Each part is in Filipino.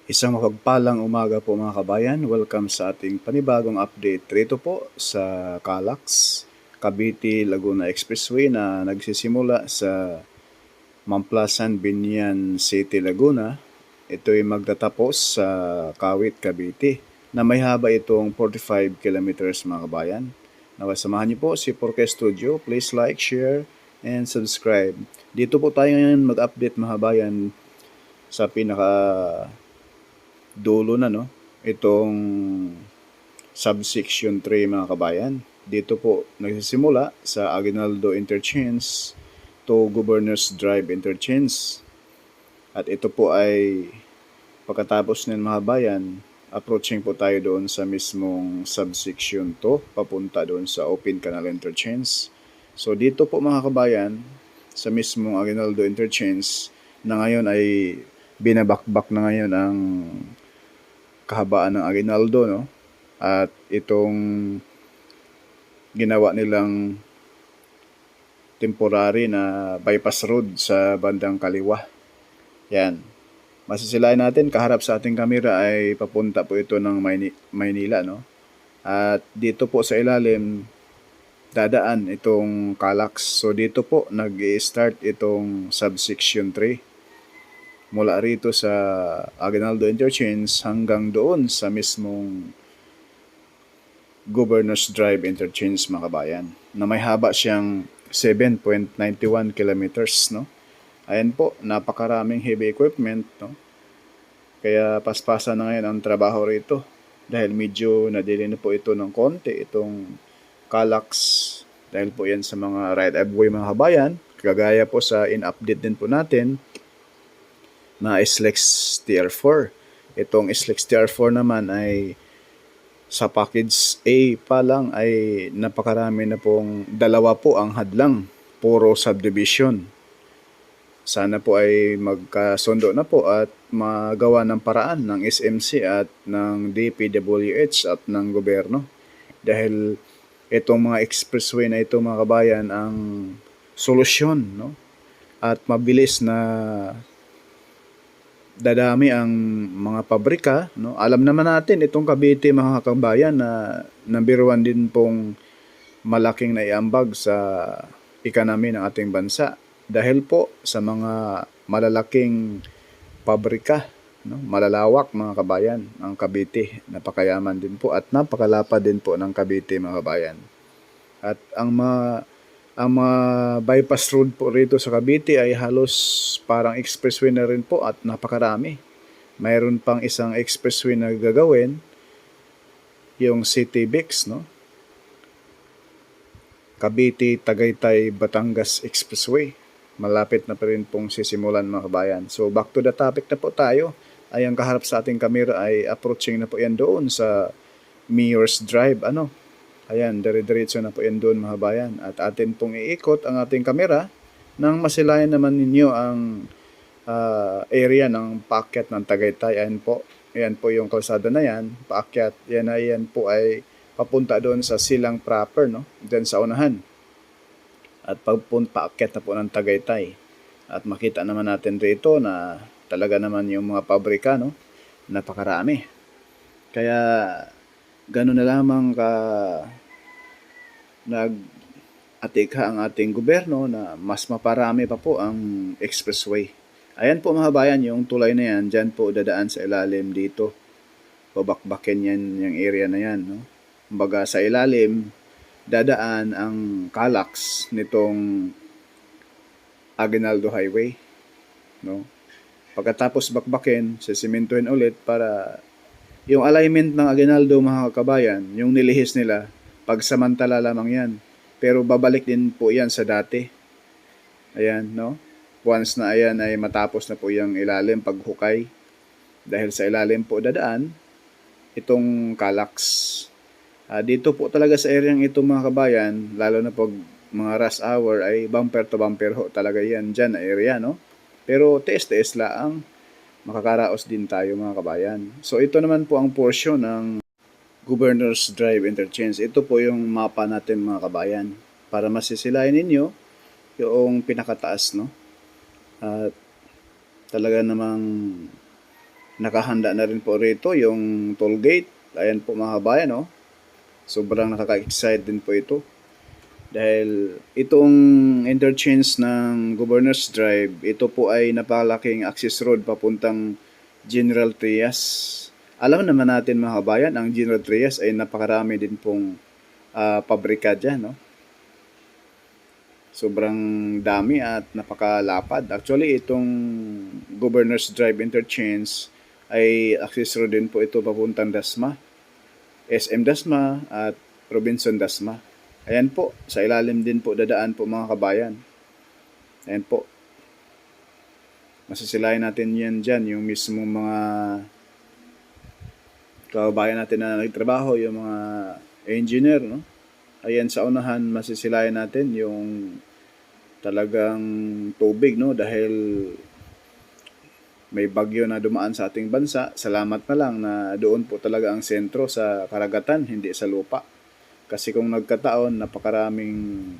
Isang mapagpalang umaga po mga kabayan. Welcome sa ating panibagong update rito po sa Calax, Cavite, Laguna Expressway na nagsisimula sa Mamplasan, Binyan City, Laguna. Ito ay magtatapos sa Kawit, Cavite na may haba itong 45 kilometers mga kabayan. Nawasamahan niyo po si Porke Studio. Please like, share, and subscribe. Dito po tayo ngayon mag-update mga kabayan sa pinaka dulo na itong subsection 3 mga kabayan. Dito po nagsisimula sa Aguinaldo Interchange to Governors Drive Interchange. At ito po ay pagkatapos ng mga kabayan, approaching po tayo doon sa mismong subsection 2 papunta doon sa Open Canal Interchange. So dito po mga kabayan, sa mismong Aguinaldo Interchange na ngayon ay binabakbak na ngayon ang kahabaan ng Aguinaldo, no? At itong ginawa nilang temporary na bypass road sa bandang kaliwa. Yan. Masisilayan natin, kaharap sa ating kamera ay papunta po ito ng Maynila, no? At dito po sa ilalim, dadaan itong Calax. So dito po nag-i-start itong subsection 3. Mula rito sa Aguinaldo Interchange hanggang doon sa mismong Governors Drive Interchange mga kabayan, na may haba siyang 7.91 kilometers, no? Ayan po, napakaraming heavy equipment, no? Kaya paspasa na ngayon ang trabaho rito dahil medyo nadili na po ito ng konti itong Calax dahil po yan sa mga right-of-way mga kabayan. Kagaya po sa in-update din po natin na SLEX TR4. Itong SLEX TR4 naman ay sa package A pa lang ay napakarami na pong dalawa po ang hadlang, puro subdivision. Sana po ay magkasundo na po at magawa ng paraan ng SMC at ng DPWH at ng gobyerno. Dahil itong mga expressway na ito mga kabayan ang solusyon, no? At mabilis na dadami ang mga pabrika, no? Alam naman natin itong Cavite mga kabayan na number 1 din pong malaking naiambag sa economy ng ating bansa dahil po sa mga malalaking pabrika, no? Malalawak mga kabayan ang Cavite, napakayaman din po at napakalapad din po ng Cavite mga kabayan. At ang mga bypass road po rito sa Cavite ay halos parang expressway na rin po at napakarami. Mayroon pang isang expressway na gagawin, yung City Bix, no? Cavite, Tagaytay, Batangas Expressway. Malapit na pa rin pong sisimulan mga kabayan. So back to the topic na po tayo. Ay ang kaharap sa ating kamera ay approaching na po yan doon sa Mayor's Drive, ano? Ayan, dire-diretso na po yan doon mga bayan. At atin pong iikot ang ating kamera nang masilayan naman ninyo ang area ng paakyat ng Tagaytay. Ayan po. Ayan po yung kalsada na yan. Paakyat. Yan po ay papunta doon sa silang proper, no? Diyan sa unahan. At paakyat na po ng Tagaytay. At makita naman natin rito na talaga naman yung mga pabrika, no? Napakarami. Kaya gano'n na lamang nag-atikha ang ating gobyerno na mas maparami pa po ang expressway. Ayan po mga bayan, yung tulay na yan, dyan po dadaan sa ilalim dito. Babakbakin yan yung area na yan, no? Kumbaga sa ilalim, dadaan ang Calax nitong Aguinaldo Highway, no? Pagkatapos bakbakin, sisimentuhin ulit para yung alignment ng Aguinaldo mga kabayan, yung nilihis nila, pagsamantala lamang yan. Pero babalik din po yan sa dati. Ayan, no? Once na ayan ay matapos na po yung ilalim paghukay. Dahil sa ilalim po dadaan, itong Calax. Dito po talaga sa areang ito mga kabayan, lalo na pag mga rush hour ay bumper to bumper ho talaga yan dyan na area, no? Pero TS laang makakaraos din tayo mga kabayan. So ito naman po ang portion ng Governors Drive Interchange. Ito po yung mapa natin mga kabayan para masisilayan ninyo yung pinakataas, no? At talaga namang Nakahanda na rin po rito yung toll gate. Ayan po mga kabayan, oh. Sobrang nakaka-excite din po ito. Dahil itong interchange ng Governor's Drive, ito po ay napakalaking access road papuntang General Trias. Alam naman natin mga kabayan, ang General Trias ay napakarami din pong pabrika dyan, no? Sobrang dami at napakalapad. Actually, itong Governor's Drive interchange ay access road din po ito papuntang Dasma, SM Dasma at Robinson Dasma. Ayan po, sa ilalim din po dadaan po mga kabayan. Ayan po. Masisilayan natin yan dyan, yung mismong mga kababayan natin na nagtrabaho, yung mga engineer, no? Ayan sa unahan, masisilayan natin yung talagang tubig, no? Dahil may bagyo na dumaan sa ating bansa. Salamat na lang na doon po talaga ang sentro sa karagatan, hindi sa lupa. Kasi kung nagkataon, napakaraming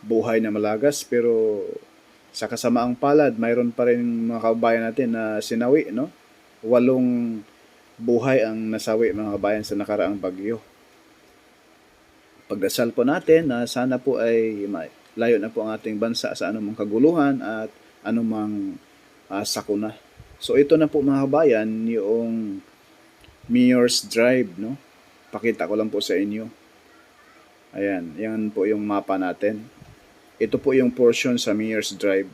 buhay na malagas, pero sa kasamaang palad, mayroon pa rin mga kababayan natin na sinawi, no? 8 buhay ang nasawi mga kabayan sa nakaraang bagyo. Pagdasal po natin na sana po ay layo na po ang ating bansa sa anumang kaguluhan at anumang sakuna. So ito na po mga kabayan, yung Mayor's Drive, no? Pakita ko lang po sa inyo. Ayan, yan po yung mapa natin. Ito po yung portion sa Mayor's Drive.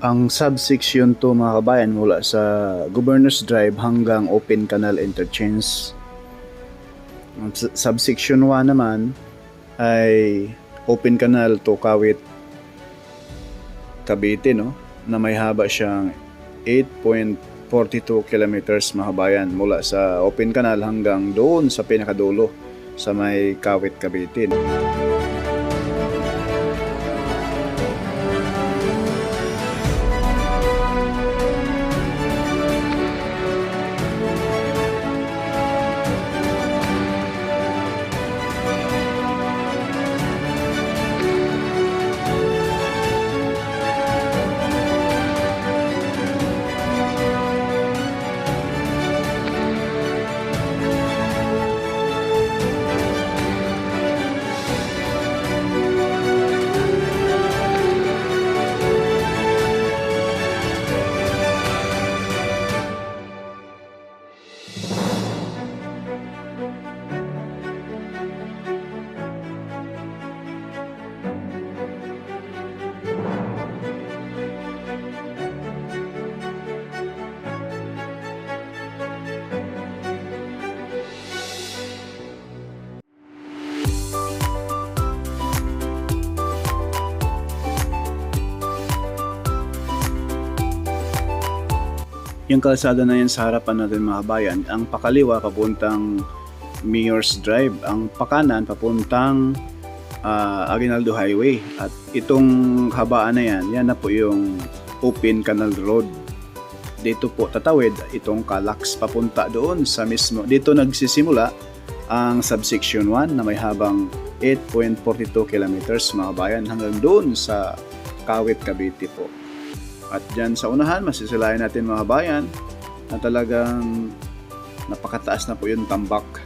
Ang subsection 2 mga kabayan mula sa Governor's Drive hanggang Open Canal Interchange. Ang subsection 1 naman ay Open Canal to Kawit, Cavite, no? Na may haba siyang 8.42 kilometers mga kabayan mula sa Open Canal hanggang doon sa pinakadulo sa may Kawit, Cavite. Yung kalsada na yan sa harapan natin mga kabayan, ang pakaliwa papuntang Mayor's Drive, ang pakanan papuntang Aguinaldo Highway. At itong habaan na yan na po yung Open Canal Road. Dito po tatawid itong Calax papunta doon sa mismo. Dito nagsisimula ang subsection 1 na may habang 8.42 kilometers mga kabayan hanggang doon sa Kawit, Cavite po. At dyan sa unahan, masisilayan natin mga kabayan na talagang napakataas na po yung tambak.